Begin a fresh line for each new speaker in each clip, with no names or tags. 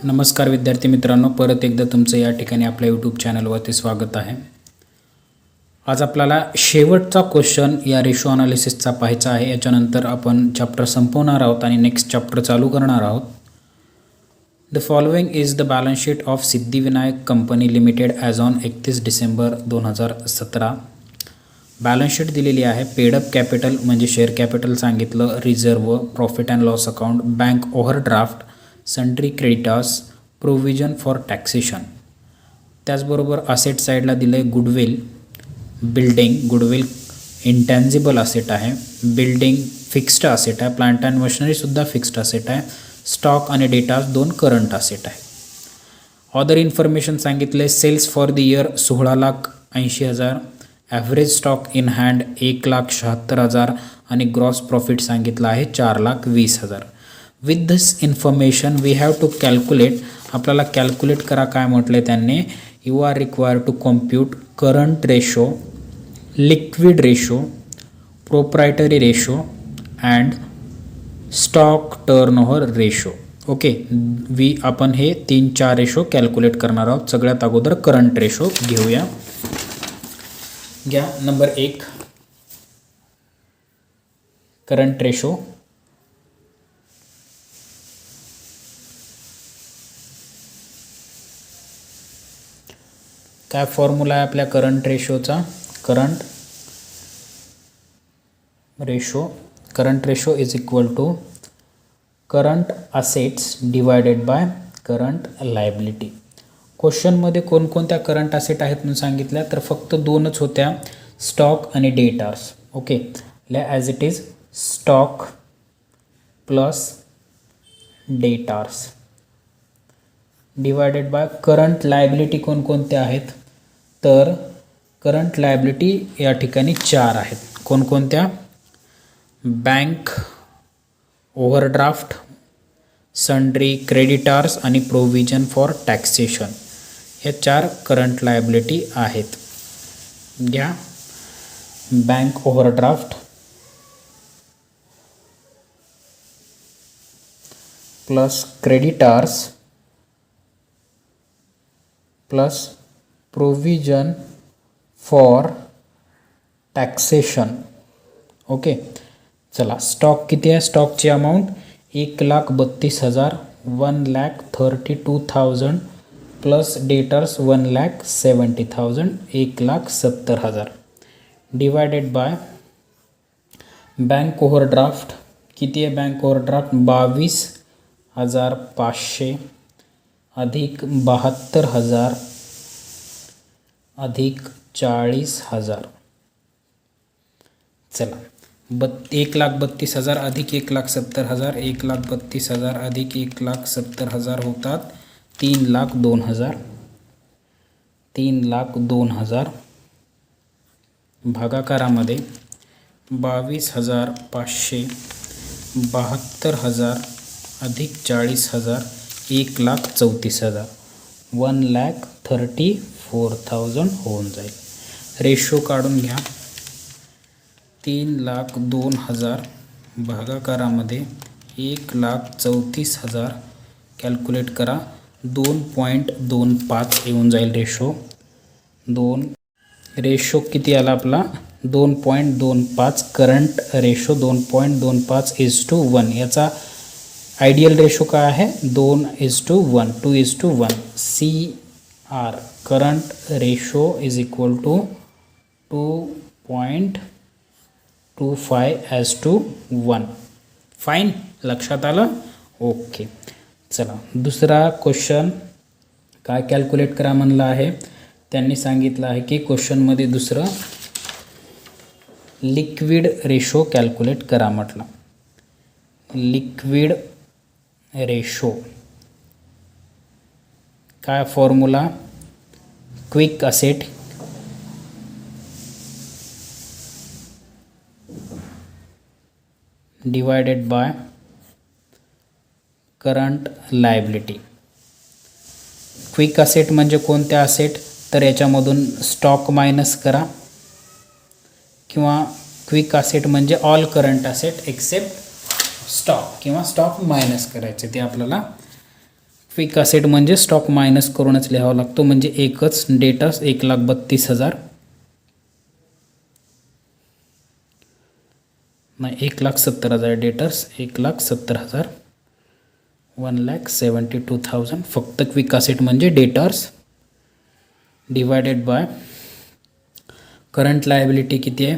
नमस्कार विद्यार्थी मित्रांनो, परत एकदा तुमचं या ठिकाणी आपल्या यूट्यूब चॅनलवरती स्वागत आहे। आज आपल्याला शेवटचा क्वेश्चन या रेशो अनालिसिसचा पाहायचा आहे। याच्यानंतर आपण चॅप्टर संपवणार आहोत आणि नेक्स्ट चॅप्टर चालू करणार आहोत। The following is the balance sheet of Siddhivinayak company limited as on 31 December 2017। Balance sheet दिलेली आहे। पेडअप कॅपिटल म्हणजे शेअर कॅपिटल सांगितलं, reserve, profit and loss account, bank overdraft, sundry creditors, provision for taxation. त्याचबरोबर asset साईडला दिलं आहे गुडविल, बिल्डिंग, गुडविल इंटॅन्जिबल असेट आहे, building fixed asset आहे, प्लांट अँड मशिनरीसुद्धा फिक्स्ड असेट आहे, स्टॉक आणि डेटाज 2 करंट असेट आहे। अदर इन्फॉर्मेशन सांगितले, sales for the year 16,80,000, average stock in hand 1,76,000 आणि ग्रॉस प्रॉफिट सांगितलं आहे 4,20,000। With this information we have to calculate, आपल्याला कॅल्क्युलेट करा काय म्हटले त्यांनी, you are required to compute current ratio, liquid ratio, proprietary ratio and stock turnover ratio. Okay, आपण हे 3-4 रेशो कॅल्क्युलेट करणार आहोत। सगळ्यात अगोदर करंट रेशो घेऊया। घ्या नंबर 1 करंट रेशो। काय फॉर्म्युला आहे आपल्या करंट रेशोचा? Current ratio is equal to current assets divided by current liability. क्वेश्चनमध्ये कोणकोणत्या करंट असेट आहेत म्हणून सांगितल्या, तर फक्त 2च होत्या, स्टॉक आणि debtors. Okay, as it is stock plus debtors divided by current liability कोणकोणत्या आहेत, तर करंट लायबिलिटी या ठिकाणी 4 आहेत। कोणकोणत्या? बँक ओव्हरड्राफ्ट, सन्ड्री क्रेडिटर्स आणि प्रोव्हिजन फॉर टॅक्सेशन, या 4 करंट लायबिलिटी आहेत। घ्या bank overdraft plus creditors plus provision for taxation. Okay, चला स्टॉक किती आहे? स्टॉकची amount 1,32,000, 1,32,000 plus debtors 1,70,000, 1,70,000 divided by bank overdraft किती आहे? बँक ओव्हरड्राफ्ट 22,500 अधिक 72,000 अधिक 40,000। चला 1,32,000 अधिक 1,70,000, 1,32,000 अधिक 1,70,000 होतात 3,02,000, 3,02,000 भागाकारामध्ये 22,500, 72,000 अधिक 40,000, 1,34,000, 1,34,000 होऊन जाईल। रेशो काढून घ्या। 3,02,000 भागाकारामध्ये 1,34,000 कॅल्क्युलेट करा, 2.25 येऊन जाईल रेशो। रेशो किती आला आपला? 2.25। Current ratio 2.25:1। याचा आयडियल रेशो काय आहे? 2:1, 2:1। CR current ratio is equal to 2.25:1। Fine, लक्षात आलं? ओके, चला दुसरा क्वेश्चन काय कॅल्क्युलेट करा म्हणलं आहे, त्यांनी सांगितलं आहे की क्वेश्चनमध्ये दुसरं लिक्विड रेशो कॅल्क्युलेट करा म्हटलं। लिक्विड रेशो काय formula? Quick asset divided by current liability. Quick asset म्हणजे कोणत्या असेट? तर याच्यामधून स्टॉक मायनस करा, किंवा क्विक असेट म्हणजे all current asset except stock, किंवा स्टॉक मायनस करायचे, ते आपल्याला क्विक असेट म्हणजे स्टॉक मायनस करूनच लिहावा लागतो, म्हणजे एकच डेटर्स 1,32,000 नाही 1,70,000 डेटर्स 1,70,000 1,72,000 फक्त क्विक असेट म्हणजे debtors divided by current liability किती आहे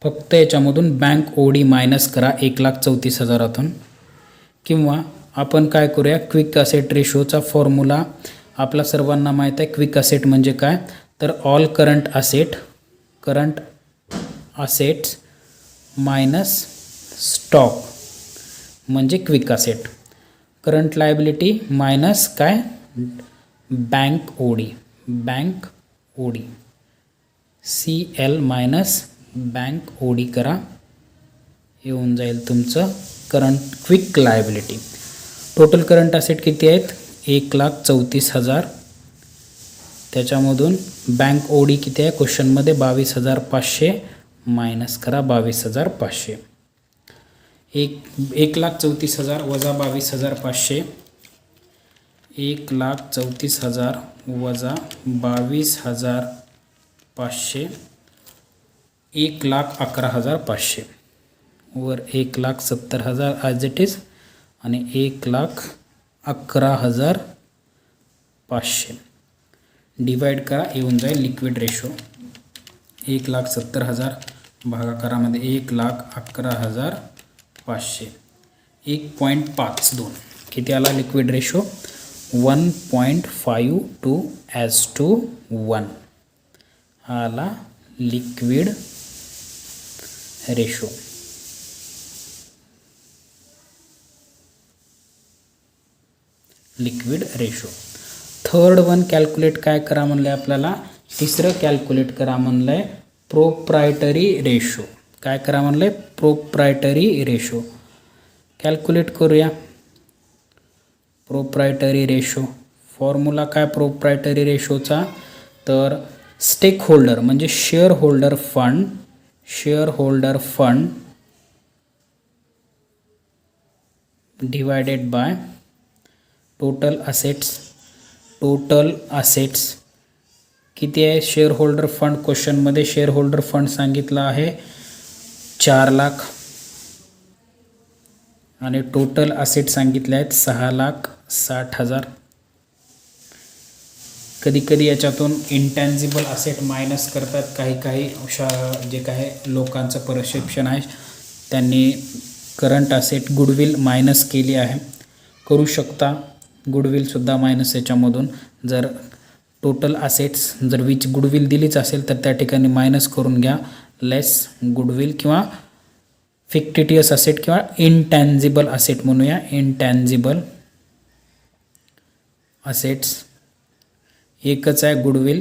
फक्त याच्यामधून बँक ओडी मायनस करा 1,34,000 किंवा आपण काय करूया क्विक असेट रेशोचा फॉर्म्युला आपला सर्वांना माहीत आहे. क्विक असेट म्हणजे काय तर all current assets minus stock म्हणजे quick asset. Current liability minus काय bank OD CL minus bank OD करा येऊन जाईल तुमचं quick liability. Total current asset किती आहेत 1,34,000 त्याच्यामधून बँक ओडी किती आहे क्वेश्चनमध्ये 22,500 मायनस करा 22,500 1,34,000 वजा 22,500 1,34,000 वजा 22,500 1,11,500 वर 1,70,000 ॲज इट इज आणि 1,11,500 डिवाइड करा येऊन जाईल लिक्विड रेशो 1,70,000 भागाकारामध्ये 1,11,500 1.52 किती आला लिक्विड रेशो 1.52:1 हा आला liquid ratio. Third one calculate काय करा म्हणलं आपल्याला तिसरं कॅल्क्युलेट करा म्हणलं आहे प्रोप्रायटरी रेशो. काय करा म्हणलं आहे प्रोप्रायटरी रेशो कॅल्क्युलेट करूया. प्रोप्रायटरी रेशो फॉर्म्युला काय प्रोप्रायटरी रेशोचा तर स्टेक होल्डर म्हणजे share holder fund divided by total assets किती आहे शेअर होल्डर फंड क्वेश्चनमध्ये शेअर होल्डर फंड सांगितलं आहे 4,00,000 आणि टोटल असेट सांगितले आहेत 6,60,000. कधी याच्यातून इंटॅन्जिबल असेट मायनस करतात काही जे काही लोकांचं परसेप्शन आहे त्यांनी करंट असेट गुडविल मायनस केली आहे करू शकता गुडविलसुद्धा मायनस याच्यामधून जर टोटल असेट्स जर विच गुडविल दिलीच असेल तर त्या ठिकाणी मायनस करून घ्या लेस गुडविल किंवा फिक्टिटियस असेट किंवा इंटॅन्जिबल असेट म्हणूया. इंटॅन्जिबल असेट्स एकच आहे गुडविल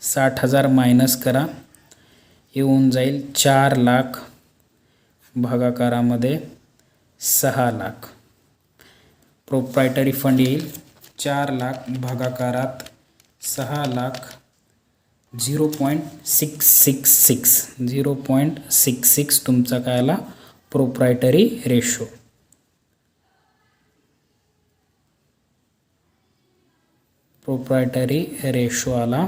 60,000 मायनस करा येऊन जाईल 4,00,000 भागाकारामध्ये 6,00,000 प्रोप्रायटरी फंड येईल 4,00,000 भागाकारात 6,00,000 0.666 तुमचा काय आला प्रोप्रायटरी रेशो. प्रोप्रायटरी रेशो आला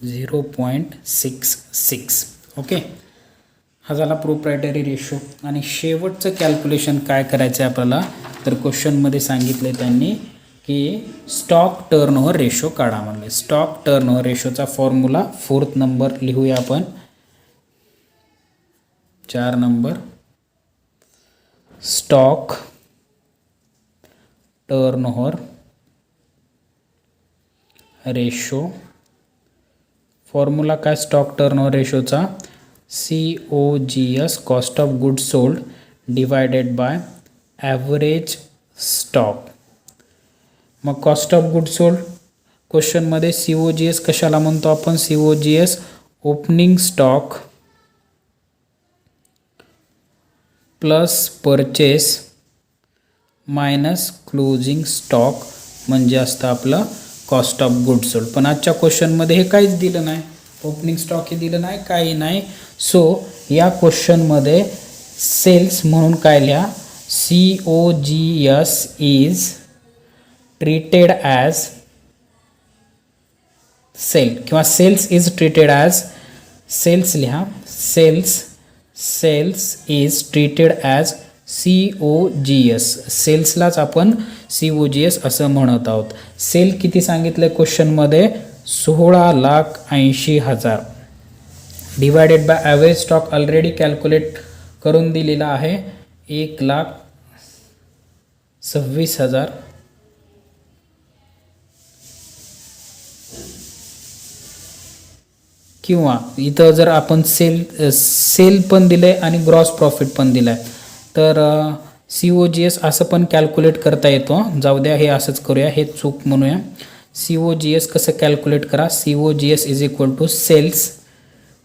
0.66 ओके. हा झाला प्रोप्रायटरी रेशो. आणि शेवटचं कॅल्क्युलेशन काय करायचं आहे आपल्याला तर क्वेश्चनमध्ये सांगितले त्यांनी की स्टॉक टर्नओव्हर रेशो काढा म्हणले. स्टॉक टर्नओव्हर रेशोचा फॉर्म्युला 4th नंबर लिहूया आपण 4 number stock turnover ratio formula काय स्टॉक टर्नओव्हर रेशोचा COGS cost of goods sold divided by average stock. मग कॉस्ट ऑफ गुड्स सोल्ड क्वेश्चनमध्ये COGS कशाला म्हणतो आपण COGS opening stock plus purchase minus closing stock म्हणजे असतं आपलं कॉस्ट ऑफ गुड्स सोल्ड. पण आजच्या क्वेश्चनमध्ये हे काहीच दिलं नाही ओपनिंग स्टॉक हे दिलं नाही काही नाही. सो या क्वेश्चनमध्ये सेल्स म्हणून काय लिहा COGS is treated as sale किंवा sales is treated as sales लिहा sales is treated as COGS सेल्सलाच आपण COGS असं म्हणत आहोत. सेल किती सांगितलं क्वेश्चनमध्ये 16,80,000 divided by average stock already calculate करून दिलेला आहे 1,26,000 किंवा इथं जर आपण सेल पण दिले आणि ग्रॉस प्रॉफिट पण दिलाय तर COGS असं पण कॅल्क्युलेट करता येतो. जाऊ द्या हे असंच करूया, हे चूक म्हणूया. COGS कसं कॅल्क्युलेट करा, COGS is equal to sales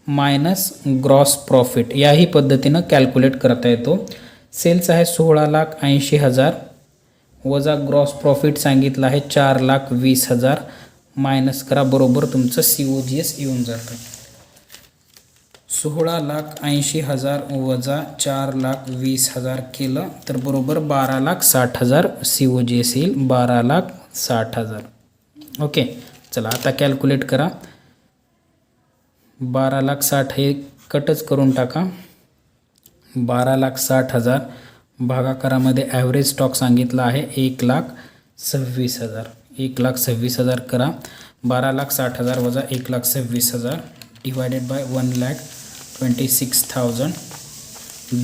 minus gross profit याही पद्धतीनं कॅल्क्युलेट करता येतो. सेल्स आहे 16,80,000 वजा ग्रॉस प्रॉफिट सांगितलं आहे 4,20,000 मायनस करा, बरोबर तुमचं COGS येऊन जातं. 16,80,000 वजा 4,20,000 केलं तर बरोबर 12,60,000 COGS येईल. 12,60,000. ओके, चला आता कॅल्क्युलेट करा. 12,60,000 हे कटच करून टाका. 12,60,000 भागाकारामध्ये ॲव्हरेज स्टॉक सांगितला आहे 1,26,000. 1,26,000 करा. 12,60,000 वजा 1,26,000 divided by 1,26,000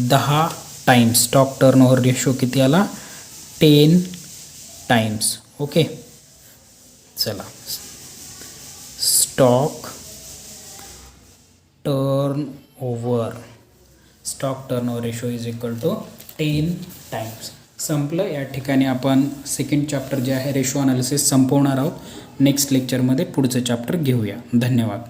10 times. Stock turnover ratio किती आला, 10 टाइम्स. ओके, चला stock turnover ratio is equal to 10 times. संपलं. या ठिकाणी आपण सेकंड चॅप्टर जे आहे रेशो अनालिसिस संपवणार आहोत. नेक्स्ट लेक्चरमध्ये पुढचं चॅप्टर घेऊया. धन्यवाद.